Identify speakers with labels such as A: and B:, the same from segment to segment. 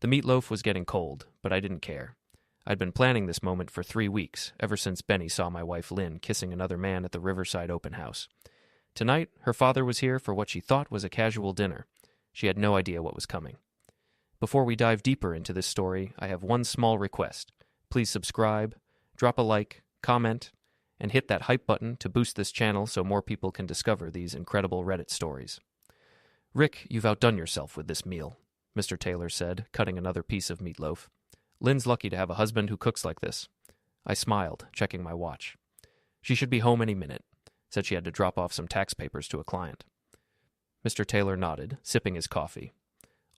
A: The meatloaf was getting cold, but I didn't care. I'd been planning this moment for 3 weeks, ever since Benny saw my wife Lynn kissing another man at the Riverside open house. Tonight, her father was here for what she thought was a casual dinner. She had no idea what was coming. Before we dive deeper into this story, I have one small request. Please subscribe, drop a like, comment, and hit that hype button to boost this channel so more people can discover these incredible Reddit stories. "Rick, you've outdone yourself with this meal," Mr. Taylor said, cutting another piece of meatloaf. "Lynn's lucky to have a husband who cooks like this." I smiled, checking my watch. "She should be home any minute," said she had to drop off some tax papers to a client. Mr. Taylor nodded, sipping his coffee.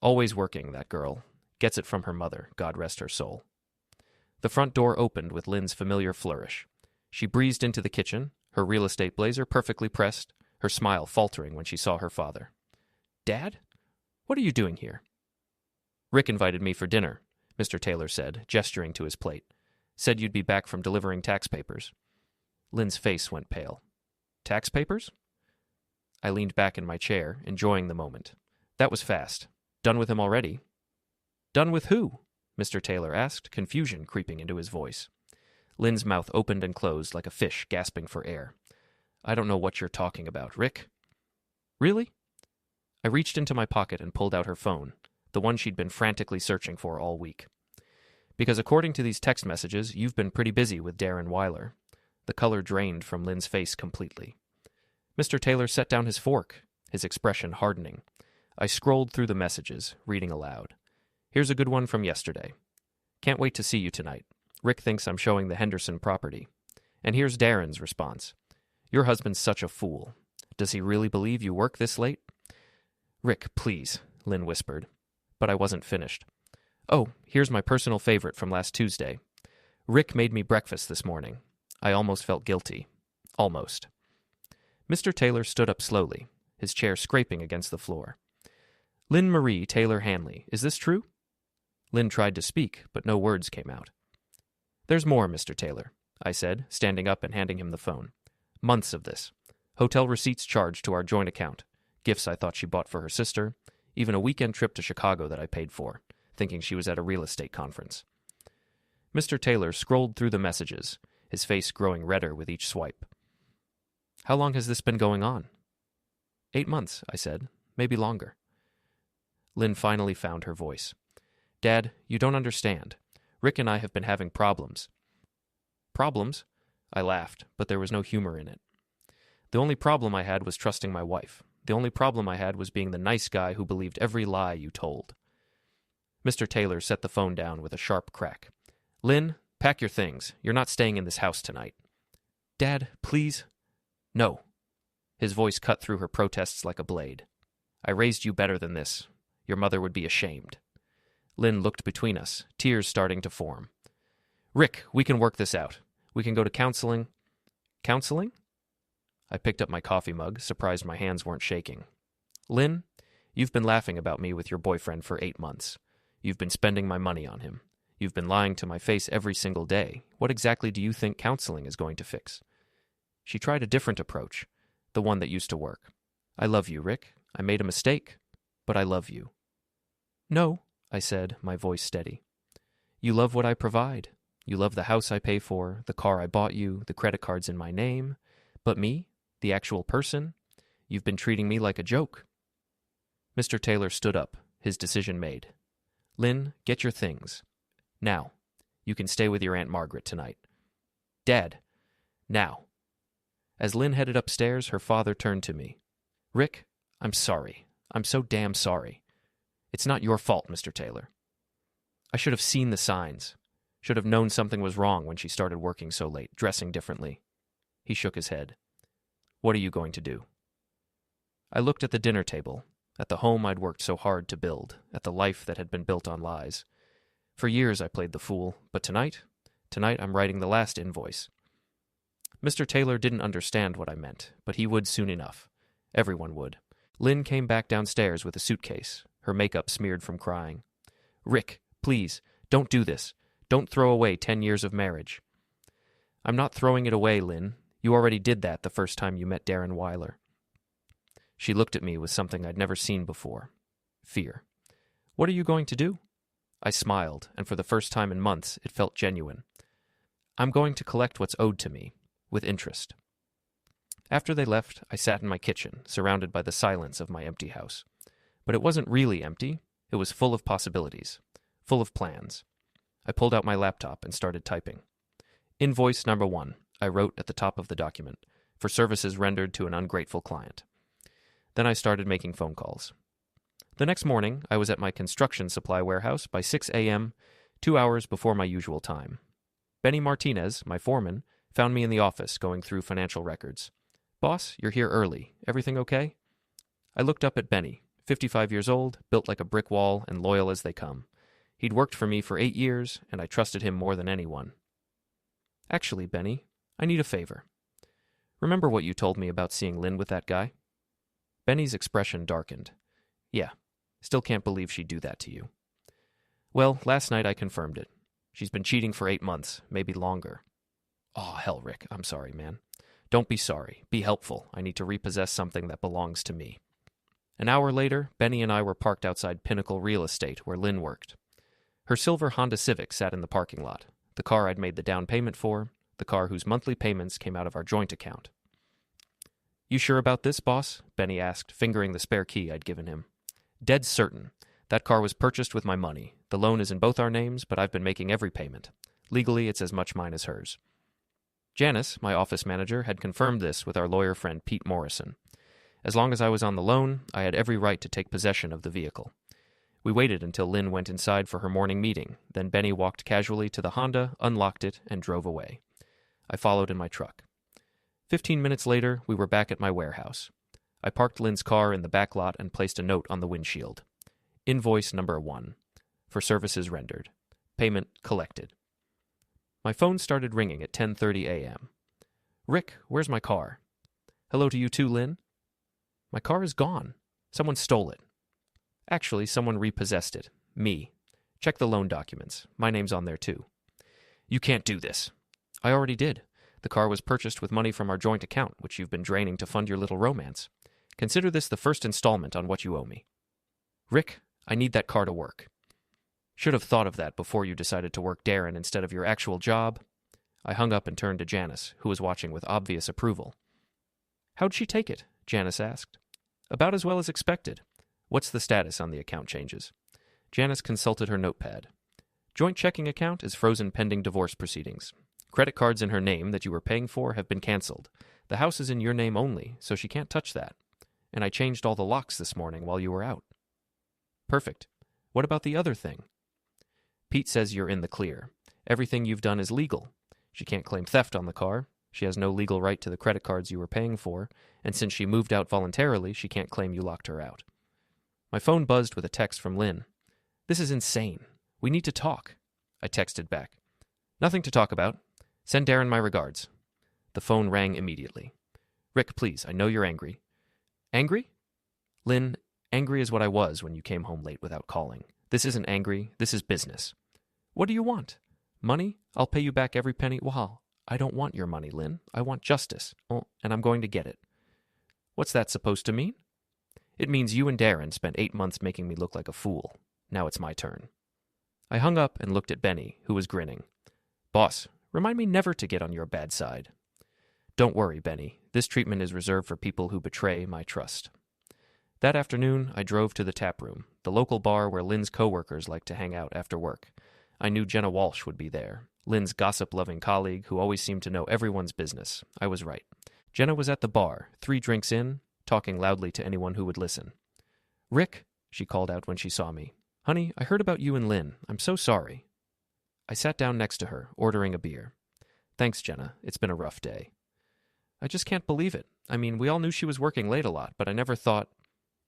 A: "Always working, that girl. Gets it from her mother, God rest her soul." The front door opened with Lynn's familiar flourish. She breezed into the kitchen, her real estate blazer perfectly pressed, her smile faltering when she saw her father. "Dad? What are you doing here?" "Rick invited me for dinner," Mr. Taylor said, gesturing to his plate. "Said you'd be back from delivering tax papers." Lynn's face went pale. "Tax papers?" I leaned back in my chair, enjoying the moment. That was fast. Done with him already? "Done with who?" Mr. Taylor asked, confusion creeping into his voice. Lynn's mouth opened and closed like a fish gasping for air. "I don't know what you're talking about, Rick." "Really?" I reached into my pocket and pulled out her phone, the one she'd been frantically searching for all week. "Because according to these text messages, you've been pretty busy with Darren Weiler." The color drained from Lynn's face completely. Mr. Taylor set down his fork, his expression hardening. I scrolled through the messages, reading aloud. "Here's a good one from yesterday. Can't wait to see you tonight. Rick thinks I'm showing the Henderson property." And here's Darren's response. "Your husband's such a fool. Does he really believe you work this late?" "Rick, please," Lynn whispered. But I wasn't finished. "Oh, here's my personal favorite from last Tuesday. Rick made me breakfast this morning. I almost felt guilty. Almost." Mr. Taylor stood up slowly, his chair scraping against the floor. "Lynn Marie Taylor Hanley, is this true?" Lynn tried to speak, but no words came out. "There's more, Mr. Taylor," I said, standing up and handing him the phone. "Months of this. Hotel receipts charged to our joint account, gifts I thought she bought for her sister, even a weekend trip to Chicago that I paid for, thinking she was at a real estate conference." Mr. Taylor scrolled through the messages, his face growing redder with each swipe. "How long has this been going on?" 8 months, I said. Maybe longer. Lynn finally found her voice. "Dad, you don't understand. Rick and I have been having problems." "Problems?" I laughed, but there was no humor in it. "The only problem I had was trusting my wife. The only problem I had was being the nice guy who believed every lie you told." Mr. Taylor set the phone down with a sharp crack. "Lynn, pack your things. You're not staying in this house tonight." "Dad, please." "No." His voice cut through her protests like a blade. "I raised you better than this. Your mother would be ashamed." Lynn looked between us, tears starting to form. "Rick, we can work this out. We can go to counseling." "Counseling?" I picked up my coffee mug, surprised my hands weren't shaking. "Lynn, you've been laughing about me with your boyfriend for 8 months. You've been spending my money on him. You've been lying to my face every single day. What exactly do you think counseling is going to fix?" She tried a different approach, the one that used to work. "I love you, Rick. I made a mistake, but I love you." "No," I said, my voice steady. "You love what I provide. You love the house I pay for, the car I bought you, the credit cards in my name. But me, the actual person, you've been treating me like a joke." Mr. Taylor stood up, his decision made. "Lynn, get your things. Now. You can stay with your Aunt Margaret tonight." "Dad. Now." As Lynn headed upstairs, her father turned to me. "Rick, I'm sorry. I'm so damn sorry. It's not your fault, Mr. Taylor. I should have seen the signs. Should have known something was wrong when she started working so late, dressing differently." He shook his head. "What are you going to do?" I looked at the dinner table, at the home I'd worked so hard to build, at the life that had been built on lies. For years I played the fool, but tonight I'm writing the last invoice. Mr. Taylor didn't understand what I meant, but he would soon enough. Everyone would. Lynn came back downstairs with a suitcase, her makeup smeared from crying. "Rick, please, don't do this. Don't throw away 10 years of marriage." "I'm not throwing it away, Lynn. You already did that the first time you met Darren Weiler." She looked at me with something I'd never seen before. Fear. "What are you going to do?" I smiled, and for the first time in months, it felt genuine. I'm going to collect what's owed to me, with interest. After they left, I sat in my kitchen, surrounded by the silence of my empty house. But it wasn't really empty. It was full of possibilities, full of plans. I pulled out my laptop and started typing. Invoice number 1, I wrote at the top of the document, for services rendered to an ungrateful client. Then I started making phone calls. The next morning, I was at my construction supply warehouse by 6 a.m., 2 hours before my usual time. Benny Martinez, my foreman, found me in the office going through financial records. Boss, you're here early. Everything okay? I looked up at Benny, 55 years old, built like a brick wall, and loyal as they come. He'd worked for me for 8 years, and I trusted him more than anyone. Actually, Benny, I need a favor. Remember what you told me about seeing Lynn with that guy? Benny's expression darkened. Yeah, still can't believe she'd do that to you. Well, last night I confirmed it. She's been cheating for 8 months, maybe longer. Oh, hell, Rick, I'm sorry, man. Don't be sorry. Be helpful. I need to repossess something that belongs to me. An hour later, Benny and I were parked outside Pinnacle Real Estate, where Lynn worked. Her silver Honda Civic sat in the parking lot, the car I'd made the down payment for, the car whose monthly payments came out of our joint account. You sure about this, boss? Benny asked, fingering the spare key I'd given him. Dead certain. That car was purchased with my money. The loan is in both our names, but I've been making every payment. Legally, it's as much mine as hers. Janice, my office manager, had confirmed this with our lawyer friend Pete Morrison. As long as I was on the loan, I had every right to take possession of the vehicle. We waited until Lynn went inside for her morning meeting. Then Benny walked casually to the Honda, unlocked it, and drove away. I followed in my truck. 15 minutes later, we were back at my warehouse. I parked Lynn's car in the back lot and placed a note on the windshield. Invoice number 1. For services rendered. Payment collected. My phone started ringing at 10:30 a.m. Rick, where's my car? Hello to you too, Lynn. My car is gone. Someone stole it. Actually, someone repossessed it. Me. Check the loan documents. My name's on there too. You can't do this. I already did. The car was purchased with money from our joint account, which you've been draining to fund your little romance. Consider this the first installment on what you owe me. Rick, I need that car to work. Should have thought of that before you decided to work Darren instead of your actual job. I hung up and turned to Janice, who was watching with obvious approval. How'd she take it? Janice asked. About as well as expected. What's the status on the account changes? Janice consulted her notepad. Joint checking account is frozen pending divorce proceedings. Credit cards in her name that you were paying for have been canceled. The house is in your name only, so she can't touch that. And I changed all the locks this morning while you were out. Perfect. What about the other thing? Pete says you're in the clear. Everything you've done is legal. She can't claim theft on the car. She has no legal right to the credit cards you were paying for, and since she moved out voluntarily, she can't claim you locked her out. My phone buzzed with a text from Lynn. This is insane. We need to talk. I texted back. Nothing to talk about. Send Darren my regards. The phone rang immediately. Rick, please, I know you're angry. Angry? Lynn, angry is what I was when you came home late without calling. This isn't angry. This is business. What do you want? Money? I'll pay you back every penny. Well, I don't want your money, Lynn. I want justice. Oh, and I'm going to get it. What's that supposed to mean? It means you and Darren spent 8 months making me look like a fool. Now it's my turn. I hung up and looked at Benny, who was grinning. Boss, remind me never to get on your bad side. Don't worry, Benny. This treatment is reserved for people who betray my trust. That afternoon, I drove to the tap room, the local bar where Lynn's coworkers like to hang out after work. I knew Jenna Walsh would be there, Lynn's gossip-loving colleague who always seemed to know everyone's business. I was right. Jenna was at the bar, 3 drinks in, talking loudly to anyone who would listen. Rick, she called out when she saw me. Honey, I heard about you and Lynn. I'm so sorry. I sat down next to her, ordering a beer. Thanks, Jenna. It's been a rough day. I just can't believe it. I mean, we all knew she was working late a lot, but I never thought...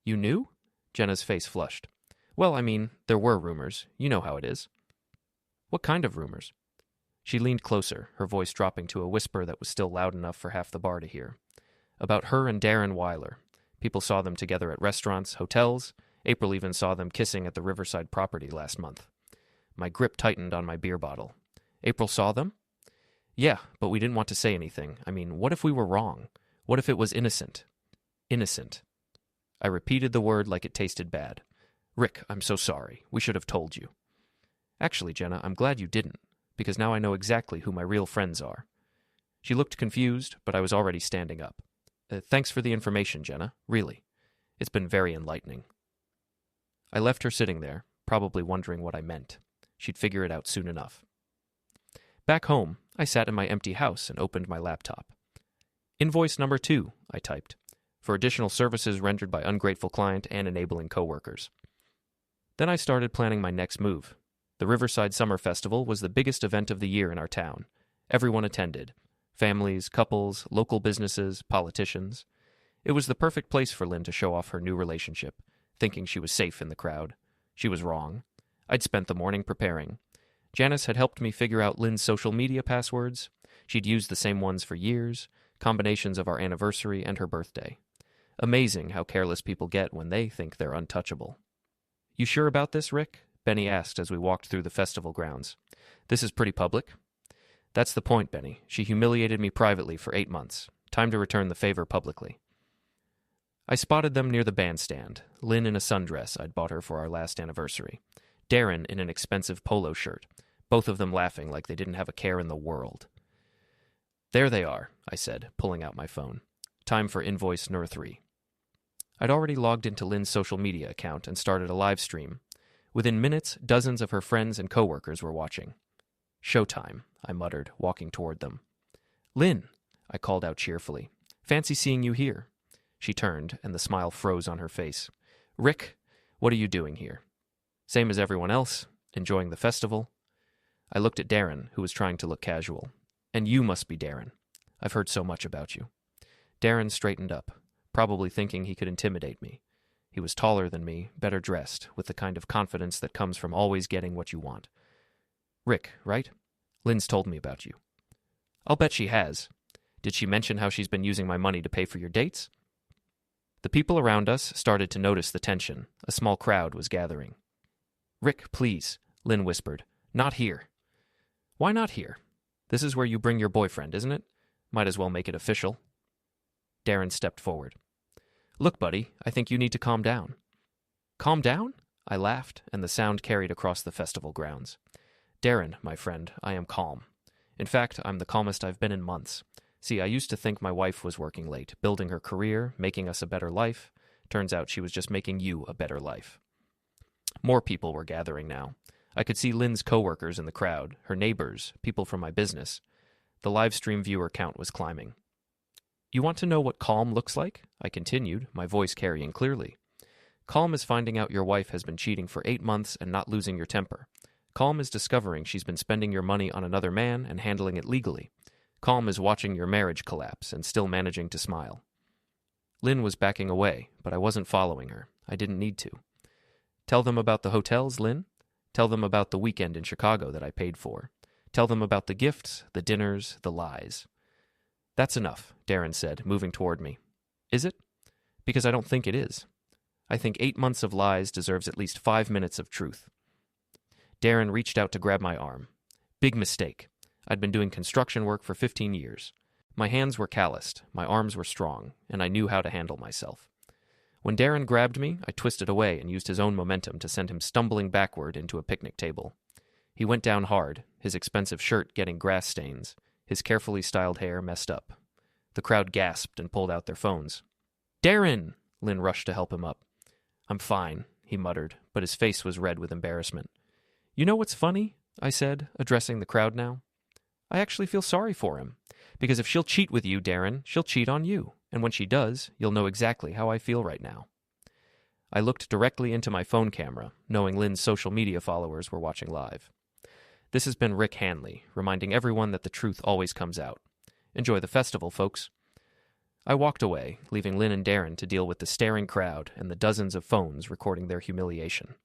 A: You knew? Jenna's face flushed. Well, I mean, there were rumors. You know how it is. What kind of rumors? She leaned closer, her voice dropping to a whisper that was still loud enough for half the bar to hear. About her and Darren Weiler. People saw them together at restaurants, hotels. April even saw them kissing at the Riverside property last month. My grip tightened on my beer bottle. April saw them? Yeah, but we didn't want to say anything. I mean, what if we were wrong? What if it was innocent? Innocent. I repeated the word like it tasted bad. Rick, I'm so sorry. We should have told you. Actually, Jenna, I'm glad you didn't, because now I know exactly who my real friends are. She looked confused, but I was already standing up. Thanks for the information, Jenna, really. It's been very enlightening. I left her sitting there, probably wondering what I meant. She'd figure it out soon enough. Back home, I sat in my empty house and opened my laptop. Invoice number 2, I typed, for additional services rendered by ungrateful client and enabling coworkers. Then I started planning my next move. The Riverside Summer Festival was the biggest event of the year in our town. Everyone attended. Families, couples, local businesses, politicians. It was the perfect place for Lynn to show off her new relationship, thinking she was safe in the crowd. She was wrong. I'd spent the morning preparing. Janice had helped me figure out Lynn's social media passwords. She'd used the same ones for years, combinations of our anniversary and her birthday. Amazing how careless people get when they think they're untouchable. You sure about this, Rick? Benny asked as we walked through the festival grounds. This is pretty public. That's the point, Benny. She humiliated me privately for 8 months. Time to return the favor publicly. I spotted them near the bandstand, Lynn in a sundress I'd bought her for our last anniversary, Darren in an expensive polo shirt, both of them laughing like they didn't have a care in the world. There they are, I said, pulling out my phone. Time for invoice number 3. I'd already logged into Lynn's social media account and started a live stream. Within minutes, dozens of her friends and coworkers were watching. Showtime, I muttered, walking toward them. Lynn, I called out cheerfully. Fancy seeing you here. She turned, and the smile froze on her face. Rick, what are you doing here? Same as everyone else, enjoying the festival. I looked at Darren, who was trying to look casual. And you must be Darren. I've heard so much about you. Darren straightened up, probably thinking he could intimidate me. He was taller than me, better dressed, with the kind of confidence that comes from always getting what you want. Rick, right? Lynn's told me about you. I'll bet she has. Did she mention how she's been using my money to pay for your dates? The people around us started to notice the tension. A small crowd was gathering. Rick, please, Lynn whispered. Not here. Why not here? This is where you bring your boyfriend, isn't it? Might as well make it official. Darren stepped forward. Look, buddy, I think you need to calm down. Calm down? I laughed, and the sound carried across the festival grounds. Darren, my friend, I am calm. In fact, I'm the calmest I've been in months. See, I used to think my wife was working late, building her career, making us a better life. Turns out she was just making you a better life. More people were gathering now. I could see Lynn's coworkers in the crowd, her neighbors, people from my business. The live stream viewer count was climbing. You want to know what calm looks like? I continued, my voice carrying clearly. Calm is finding out your wife has been cheating for 8 months and not losing your temper. Calm is discovering she's been spending your money on another man and handling it legally. Calm is watching your marriage collapse and still managing to smile. Lynn was backing away, but I wasn't following her. I didn't need to. Tell them about the hotels, Lynn? Tell them about the weekend in Chicago that I paid for. Tell them about the gifts, the dinners, the lies. That's enough, Darren said, moving toward me. Is it? Because I don't think it is. I think 8 months of lies deserves at least 5 minutes of truth. Darren reached out to grab my arm. Big mistake. I'd been doing construction work for 15 years. My hands were calloused, my arms were strong, and I knew how to handle myself. When Darren grabbed me, I twisted away and used his own momentum to send him stumbling backward into a picnic table. He went down hard, his expensive shirt getting grass stains, his carefully styled hair messed up. The crowd gasped and pulled out their phones. Darren! Lynn rushed to help him up. I'm fine, he muttered, but his face was red with embarrassment. You know what's funny? I said, addressing the crowd now. I actually feel sorry for him, because if she'll cheat with you, Darren, she'll cheat on you, and when she does, you'll know exactly how I feel right now. I looked directly into my phone camera, knowing Lynn's social media followers were watching live. This has been Rick Hanley, reminding everyone that the truth always comes out. Enjoy the festival, folks. I walked away, leaving Lynn and Darren to deal with the staring crowd and the dozens of phones recording their humiliation.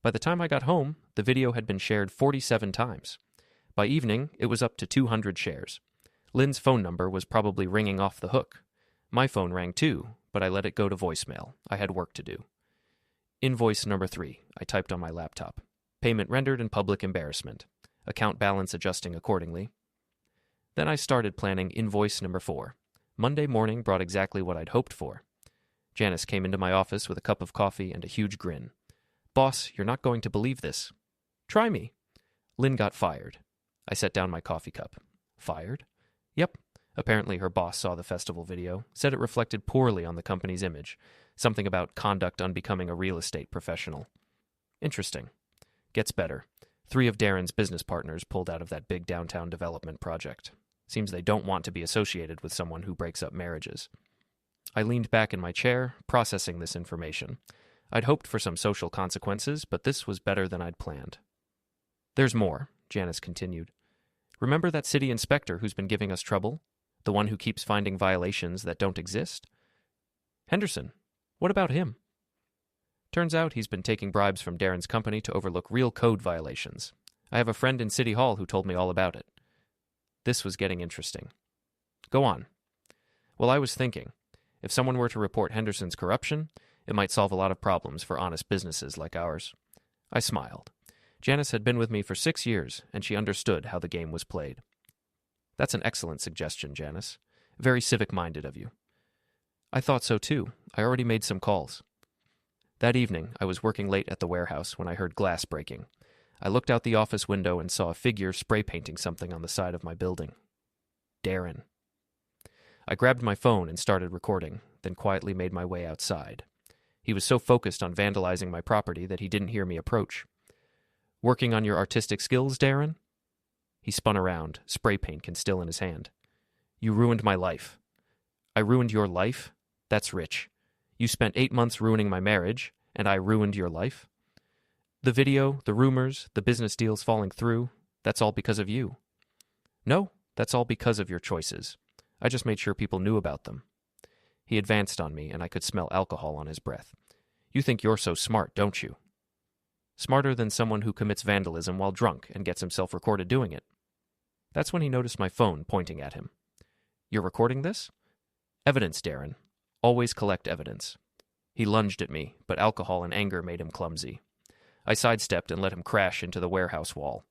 A: By the time I got home, the video had been shared 47 times. By evening, it was up to 200 shares. Lynn's phone number was probably ringing off the hook. My phone rang too, but I let it go to voicemail. I had work to do. Invoice number 3, I typed on my laptop. Payment rendered in public embarrassment. Account balance adjusting accordingly. Then I started planning invoice number 4. Monday morning brought exactly what I'd hoped for. Janice came into my office with a cup of coffee and a huge grin. Boss, you're not going to believe this. Try me. Lynn got fired. I set down my coffee cup. Fired? Yep. Apparently her boss saw the festival video, said it reflected poorly on the company's image. Something about conduct unbecoming a real estate professional. Interesting. Gets better. 3 of Darren's business partners pulled out of that big downtown development project. Seems they don't want to be associated with someone who breaks up marriages. I leaned back in my chair, processing this information. I'd hoped for some social consequences, but this was better than I'd planned. There's more, Janice continued. Remember that city inspector who's been giving us trouble? The one who keeps finding violations that don't exist? Henderson. What about him? Turns out he's been taking bribes from Darren's company to overlook real code violations. I have a friend in City Hall who told me all about it. This was getting interesting. Go on. Well, I was thinking, if someone were to report Henderson's corruption, it might solve a lot of problems for honest businesses like ours. I smiled. Janice had been with me for 6 years, and she understood how the game was played. That's an excellent suggestion, Janice. Very civic-minded of you. I thought so too. I already made some calls. That evening, I was working late at the warehouse when I heard glass breaking. I looked out the office window and saw a figure spray painting something on the side of my building. Darren. I grabbed my phone and started recording, then quietly made my way outside. He was so focused on vandalizing my property that he didn't hear me approach. Working on your artistic skills, Darren? He spun around, spray paint can still in his hand. You ruined my life. I ruined your life? That's rich. You spent 8 months ruining my marriage, and I ruined your life? The video, the rumors, the business deals falling through, that's all because of you. No, that's all because of your choices. I just made sure people knew about them. He advanced on me, and I could smell alcohol on his breath. You think you're so smart, don't you? Smarter than someone who commits vandalism while drunk and gets himself recorded doing it. That's when he noticed my phone pointing at him. You're recording this? Evidence, Darren. Always collect evidence. He lunged at me, but alcohol and anger made him clumsy. I sidestepped and let him crash into the warehouse wall.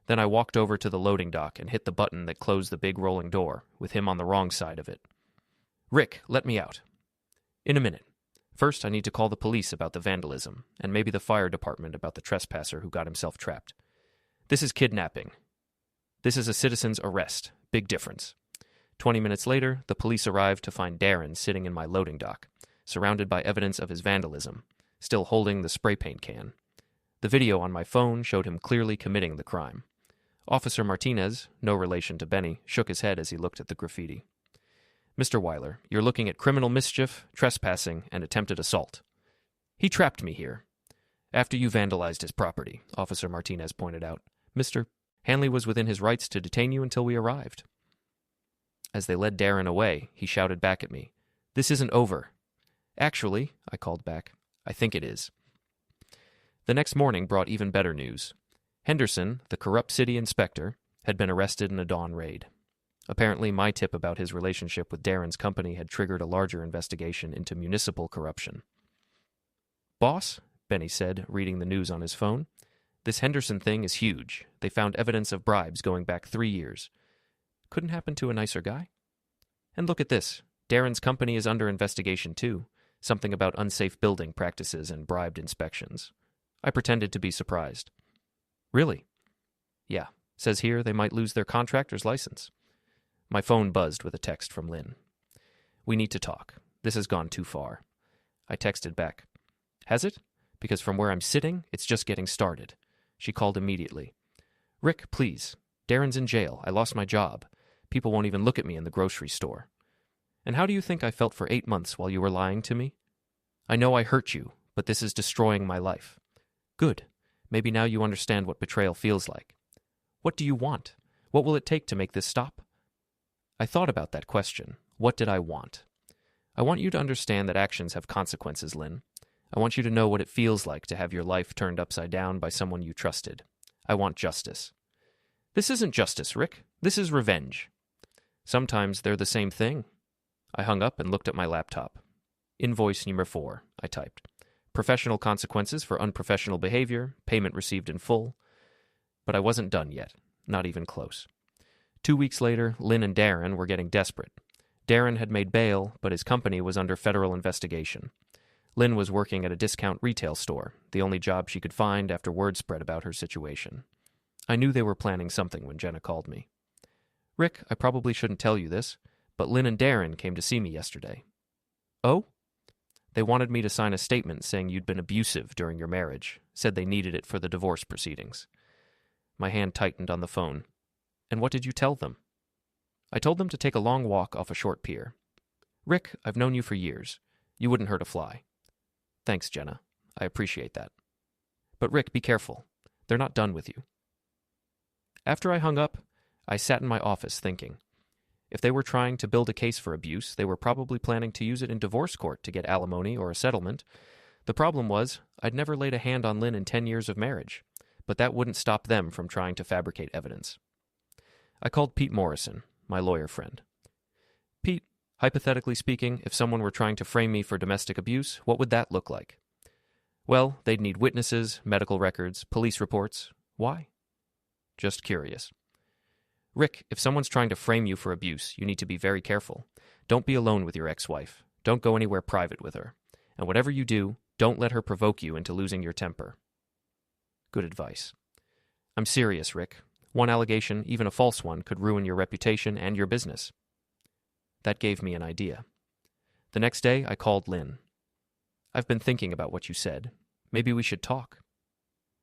A: Then I walked over to the loading dock and hit the button that closed the big rolling door, with him on the wrong side of it. Rick, let me out. In a minute. First, I need to call the police about the vandalism, and maybe the fire department about the trespasser who got himself trapped. This is kidnapping. This is a citizen's arrest. Big difference. 20 minutes later, the police arrived to find Darren sitting in my loading dock, surrounded by evidence of his vandalism, still holding the spray paint can. The video on my phone showed him clearly committing the crime. Officer Martinez, no relation to Benny, shook his head as he looked at the graffiti. Mr. Weiler, you're looking at criminal mischief, trespassing, and attempted assault. He trapped me here. After you vandalized his property, Officer Martinez pointed out. Mr. Hanley was within his rights to detain you until we arrived. As they led Darren away, he shouted back at me. This isn't over. Actually, I called back, I think it is. The next morning brought even better news. Henderson, the corrupt city inspector, had been arrested in a dawn raid. Apparently, my tip about his relationship with Darren's company had triggered a larger investigation into municipal corruption. Boss, Benny said, reading the news on his phone, this Henderson thing is huge. They found evidence of bribes going back 3 years. Couldn't happen to a nicer guy? And look at this. Darren's company is under investigation, too. Something about unsafe building practices and bribed inspections. I pretended to be surprised. Really? Yeah. Says here they might lose their contractor's license. My phone buzzed with a text from Lynn. We need to talk. This has gone too far. I texted back. Has it? Because from where I'm sitting, it's just getting started. She called immediately. Rick, please. Darren's in jail. I lost my job. People won't even look at me in the grocery store. And how do you think I felt for 8 months while you were lying to me? I know I hurt you, but this is destroying my life. Good. Maybe now you understand what betrayal feels like. What do you want? What will it take to make this stop? I thought about that question. What did I want? I want you to understand that actions have consequences, Lynn. I want you to know what it feels like to have your life turned upside down by someone you trusted. I want justice. This isn't justice, Rick. This is revenge. Sometimes they're the same thing. I hung up and looked at my laptop. Invoice number 4, I typed. Professional consequences for unprofessional behavior, payment received in full. But I wasn't done yet, not even close. 2 weeks later, Lynn and Darren were getting desperate. Darren had made bail, but his company was under federal investigation. Lynn was working at a discount retail store, the only job she could find after word spread about her situation. I knew they were planning something when Jenna called me. "Rick, I probably shouldn't tell you this, but Lynn and Darren came to see me yesterday." "Oh?" "They wanted me to sign a statement saying you'd been abusive during your marriage, said they needed it for the divorce proceedings." My hand tightened on the phone. "And what did you tell them?" "I told them to take a long walk off a short pier. Rick, I've known you for years. You wouldn't hurt a fly." "Thanks, Jenna. I appreciate that. But Rick, be careful. They're not done with you." After I hung up, I sat in my office thinking. If they were trying to build a case for abuse, they were probably planning to use it in divorce court to get alimony or a settlement. The problem was, I'd never laid a hand on Lynn in 10 years of marriage, but that wouldn't stop them from trying to fabricate evidence. I called Pete Morrison, my lawyer friend. "Pete, hypothetically speaking, if someone were trying to frame me for domestic abuse, what would that look like?" "Well, they'd need witnesses, medical records, police reports." "Why?" "Just curious." "Rick, if someone's trying to frame you for abuse, you need to be very careful. Don't be alone with your ex-wife. Don't go anywhere private with her. And whatever you do, don't let her provoke you into losing your temper." Good advice. "I'm serious, Rick. One allegation, even a false one, could ruin your reputation and your business." That gave me an idea. The next day, I called Lynn. "I've been thinking about what you said. Maybe we should talk."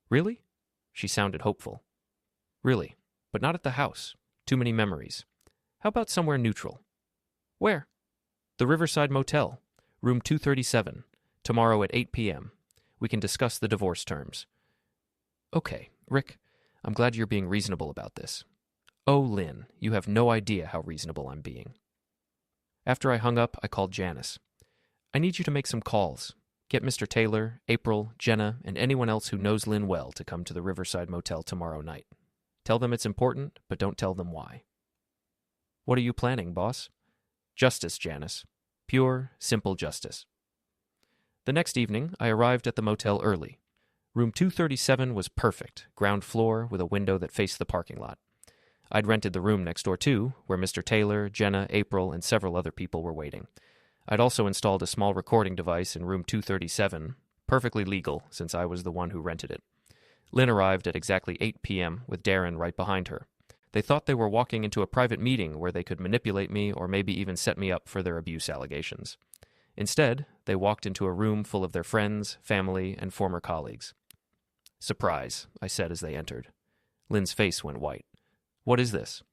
A: "Really?" She sounded hopeful. "Really, but not at the house. Too many memories. How about somewhere neutral?" "Where?" "The Riverside Motel, room 237, tomorrow at 8 p.m. We can discuss the divorce terms." "Okay, Rick, I'm glad you're being reasonable about this." "Oh, Lynn, you have no idea how reasonable I'm being." After I hung up, I called Janice. "I need you to make some calls. Get Mr. Taylor, April, Jenna, and anyone else who knows Lynn well to come to the Riverside Motel tomorrow night. Tell them it's important, but don't tell them why." "What are you planning, boss?" "Justice, Janice. Pure, simple justice." The next evening, I arrived at the motel early. Room 237 was perfect, ground floor with a window that faced the parking lot. I'd rented the room next door too, where Mr. Taylor, Jenna, April, and several other people were waiting. I'd also installed a small recording device in room 237, perfectly legal since I was the one who rented it. Lynn arrived at exactly 8 p.m. with Darren right behind her. They thought they were walking into a private meeting where they could manipulate me or maybe even set me up for their abuse allegations. Instead, they walked into a room full of their friends, family, and former colleagues. "Surprise," I said as they entered. Lynn's face went white. "What is this?"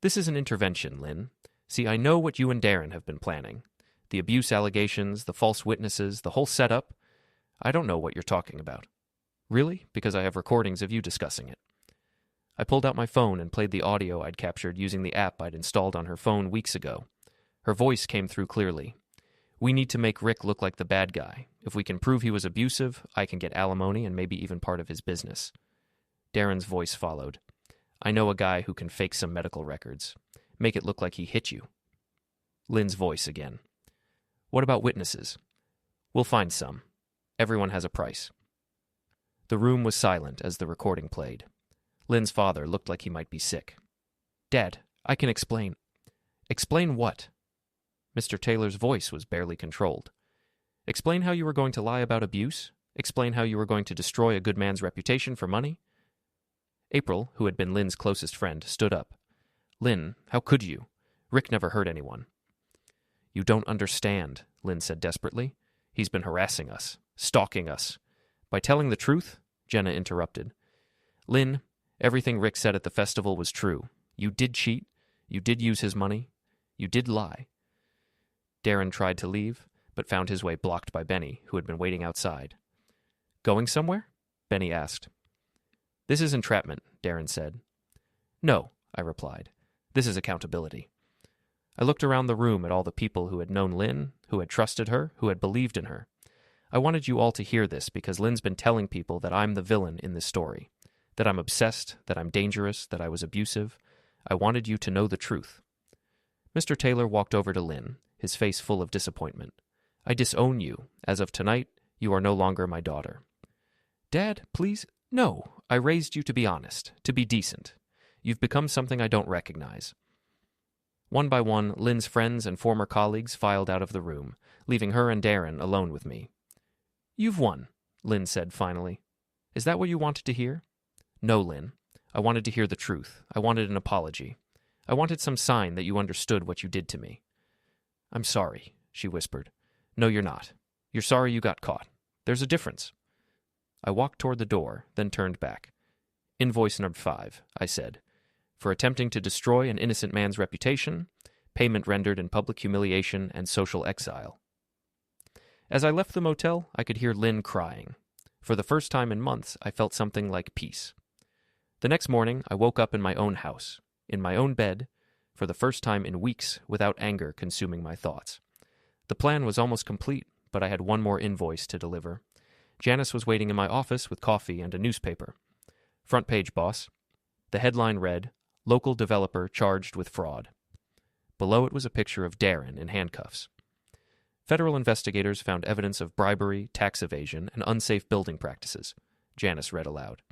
A: "This is an intervention, Lynn. See, I know what you and Darren have been planning. The abuse allegations, the false witnesses, the whole setup. I don't know what you're talking about." "Really? Because I have recordings of you discussing it." I pulled out my phone and played the audio I'd captured using the app I'd installed on her phone weeks ago. Her voice came through clearly. "We need to make Rick look like the bad guy. If we can prove he was abusive, I can get alimony and maybe even part of his business." Darren's voice followed. "I know a guy who can fake some medical records. Make it look like he hit you." Lynn's voice again. "What about witnesses?" "We'll find some. Everyone has a price." The room was silent as the recording played. Lynn's father looked like he might be sick. "Dad, I can explain." "Explain what?" Mr. Taylor's voice was barely controlled. "Explain how you were going to lie about abuse? Explain how you were going to destroy a good man's reputation for money?" April, who had been Lynn's closest friend, stood up. "Lynn, how could you? Rick never hurt anyone." "You don't understand," Lynn said desperately. "He's been harassing us, stalking us." "By telling the truth?" Jenna interrupted. "Lynn, everything Rick said at the festival was true. You did cheat. You did use his money. You did lie." Darren tried to leave, but found his way blocked by Benny, who had been waiting outside. "Going somewhere?" Benny asked. "This is entrapment," Darren said. "No," I replied. "This is accountability." I looked around the room at all the people who had known Lynn, who had trusted her, who had believed in her. I wanted you all to hear this because Lynn's been telling people that I'm the villain in this story, that I'm obsessed, that I'm dangerous, that I was abusive. I wanted you to know the truth. Mr. Taylor walked over to Lynn, his face full of disappointment. "I disown you. As of tonight, you are no longer my daughter." "Dad, please." "No, I raised you to be honest, to be decent. You've become something I don't recognize." One by one, Lynn's friends and former colleagues filed out of the room, leaving her and Darren alone with me. You've won, Lynn said finally. Is that what you wanted to hear? No, Lynn. I wanted to hear the truth. I wanted an apology. I wanted some sign that you understood what you did to me. I'm sorry, she whispered. No, you're not. You're sorry you got caught. There's a difference. I walked toward the door, then turned back. Invoice number 5, I said. For attempting to destroy an innocent man's reputation, payment rendered in public humiliation and social exile. As I left the motel, I could hear Lynn crying. For the first time in months, I felt something like peace. The next morning, I woke up in my own house, in my own bed, for the first time in weeks without anger consuming my thoughts. The plan was almost complete, but I had one more invoice to deliver. Janice was waiting in my office with coffee and a newspaper. Front page, boss. The headline read, Local developer charged with fraud. Below it was a picture of Darren in handcuffs. Federal investigators found evidence of bribery, tax evasion, and unsafe building practices, Janice read aloud.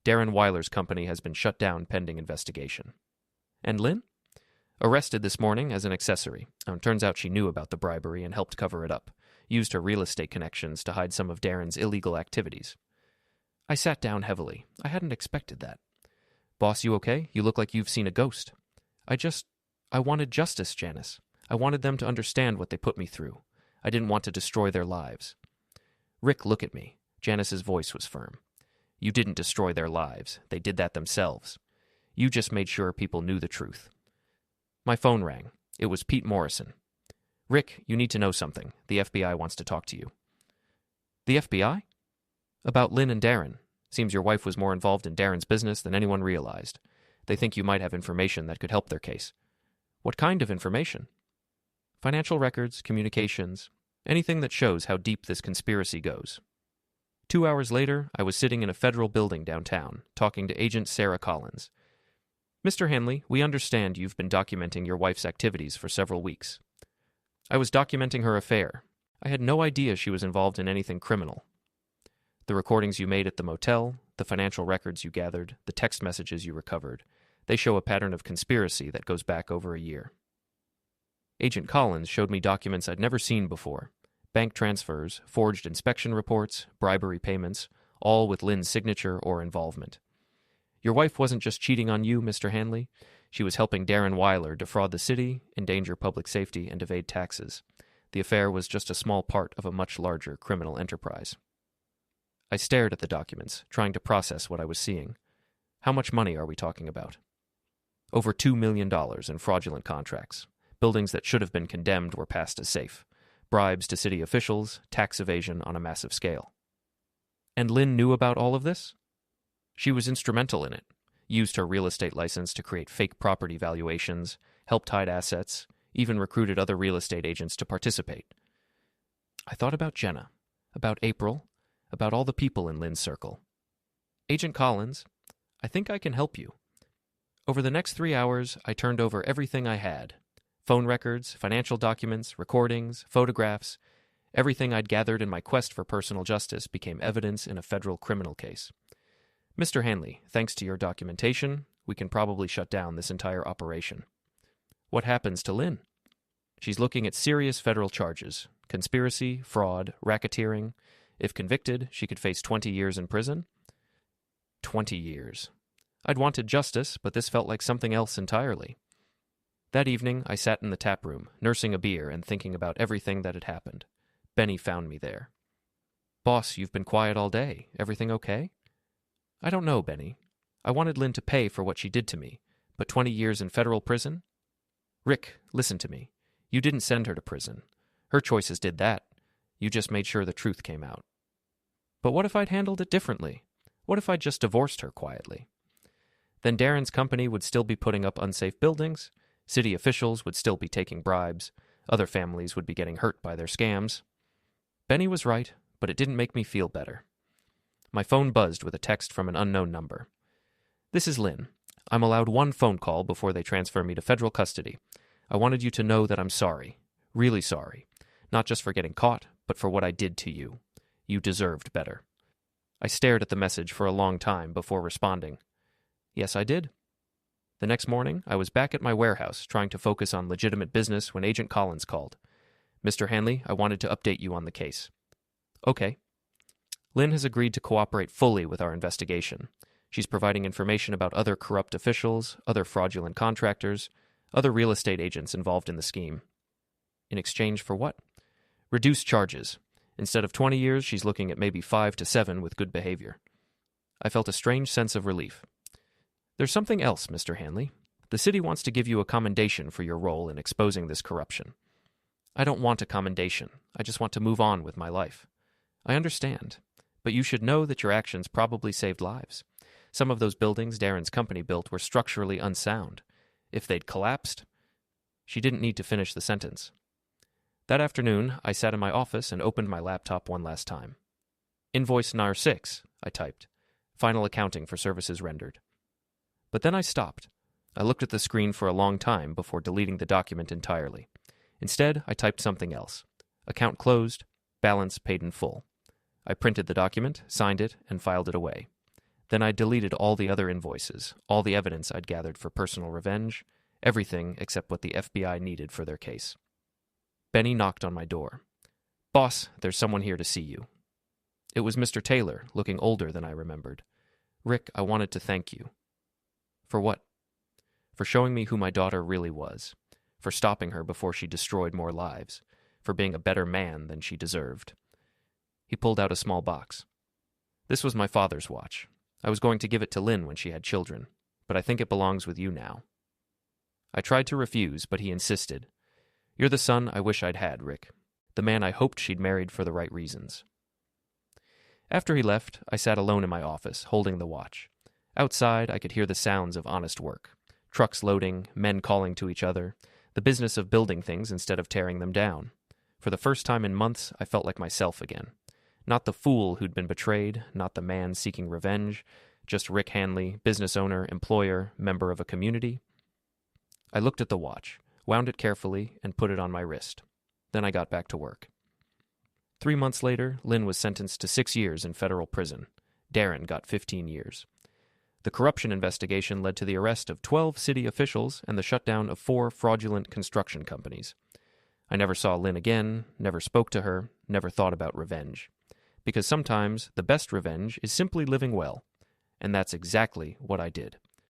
A: Darren Weiler's company has been shut down pending investigation. And Lynn? Arrested this morning as an accessory. Turns out she knew about the bribery and helped cover it up. Used her real estate connections to hide some of Darren's illegal activities. I sat down heavily. I hadn't expected that. Boss, you okay? You look like you've seen a ghost. I wanted justice, Janice. I wanted them to understand what they put me through. I didn't want to destroy their lives. Rick, look at me. Janice's voice was firm. You didn't destroy their lives. They did that themselves. You just made sure people knew the truth. My phone rang. It was Pete Morrison. Rick, you need to know something. The FBI wants to talk to you. The FBI? About Lynn and Darren. Seems your wife was more involved in Darren's business than anyone realized. They think you might have information that could help their case. What kind of information? Financial records, communications, anything that shows how deep this conspiracy goes. 2 hours later, I was sitting in a federal building downtown, talking to Agent Sarah Collins. Mr. Hanley, we understand you've been documenting your wife's activities for several weeks. I was documenting her affair. I had no idea she was involved in anything criminal. The recordings you made at the motel, the financial records you gathered, the text messages you recovered, they show a pattern of conspiracy that goes back over a year. Agent Collins showed me documents I'd never seen before. Bank transfers, forged inspection reports, bribery payments, all with Lynn's signature or involvement. Your wife wasn't just cheating on you, Mr. Hanley. She was helping Darren Weiler defraud the city, endanger public safety, and evade taxes. The affair was just a small part of a much larger criminal enterprise. I stared at the documents, trying to process what I was seeing. How much money are we talking about? Over $2 million in fraudulent contracts. Buildings that should have been condemned were passed as safe. Bribes to city officials, tax evasion on a massive scale. And Lynn knew about all of this? She was instrumental in it. Used her real estate license to create fake property valuations, helped hide assets, even recruited other real estate agents to participate. I thought about Jenna, about April, about all the people in Lynn's circle. Agent Collins, I think I can help you. Over the next 3 hours, I turned over everything I had. Phone records, financial documents, recordings, photographs. Everything I'd gathered in my quest for personal justice became evidence in a federal criminal case. Mr. Hanley, thanks to your documentation, we can probably shut down this entire operation. What happens to Lynn? She's looking at serious federal charges. Conspiracy, fraud, racketeering. If convicted, she could face 20 years in prison. 20 years. I'd wanted justice, but this felt like something else entirely. That evening, I sat in the tap room, nursing a beer and thinking about everything that had happened. Benny found me there. Boss, you've been quiet all day. Everything okay? I don't know, Benny. I wanted Lynn to pay for what she did to me, but 20 years in federal prison? Rick, listen to me. You didn't send her to prison. Her choices did that. You just made sure the truth came out. But what if I'd handled it differently? What if I'd just divorced her quietly? Then Darren's company would still be putting up unsafe buildings, city officials would still be taking bribes, other families would be getting hurt by their scams. Benny was right, but it didn't make me feel better. My phone buzzed with a text from an unknown number. This is Lynn. I'm allowed one phone call before they transfer me to federal custody. I wanted you to know that I'm sorry. Really sorry. Not just for getting caught, but for what I did to you. You deserved better. I stared at the message for a long time before responding. Yes, I did. The next morning, I was back at my warehouse trying to focus on legitimate business when Agent Collins called. Mr. Hanley, I wanted to update you on the case. Okay. Lynn has agreed to cooperate fully with our investigation. She's providing information about other corrupt officials, other fraudulent contractors, other real estate agents involved in the scheme. In exchange for what? Reduced charges. Instead of 20 years, she's looking at maybe 5 to 7 with good behavior. I felt a strange sense of relief. There's something else, Mr. Hanley. The city wants to give you a commendation for your role in exposing this corruption. I don't want a commendation. I just want to move on with my life. I understand, but you should know that your actions probably saved lives. Some of those buildings Darren's company built were structurally unsound. If they'd collapsed... She didn't need to finish the sentence. That afternoon, I sat in my office and opened my laptop one last time. Invoice NAR 6, I typed. Final accounting for services rendered. But then I stopped. I looked at the screen for a long time before deleting the document entirely. Instead, I typed something else. Account closed, balance paid in full. I printed the document, signed it, and filed it away. Then I deleted all the other invoices, all the evidence I'd gathered for personal revenge, everything except what the FBI needed for their case. Benny knocked on my door. "Boss, there's someone here to see you." It was Mr. Taylor, looking older than I remembered. "Rick, I wanted to thank you." "For what?" "For showing me who my daughter really was. For stopping her before she destroyed more lives. For being a better man than she deserved." He pulled out a small box. "This was my father's watch. I was going to give it to Lynn when she had children, but I think it belongs with you now." I tried to refuse, but he insisted. "You're the son I wish I'd had, Rick. The man I hoped she'd married for the right reasons." After he left, I sat alone in my office, holding the watch. Outside, I could hear the sounds of honest work. Trucks loading, men calling to each other, the business of building things instead of tearing them down. For the first time in months, I felt like myself again. Not the fool who'd been betrayed, not the man seeking revenge, just Rick Hanley, business owner, employer, member of a community. I looked at the watch, wound it carefully, and put it on my wrist. Then I got back to work. 3 months later, Lynn was sentenced to 6 years in federal prison. Darren got 15 years. The corruption investigation led to the arrest of 12 city officials and the shutdown of 4 fraudulent construction companies. I never saw Lynn again, never spoke to her, never thought about revenge. Because sometimes the best revenge is simply living well. And that's exactly what I did.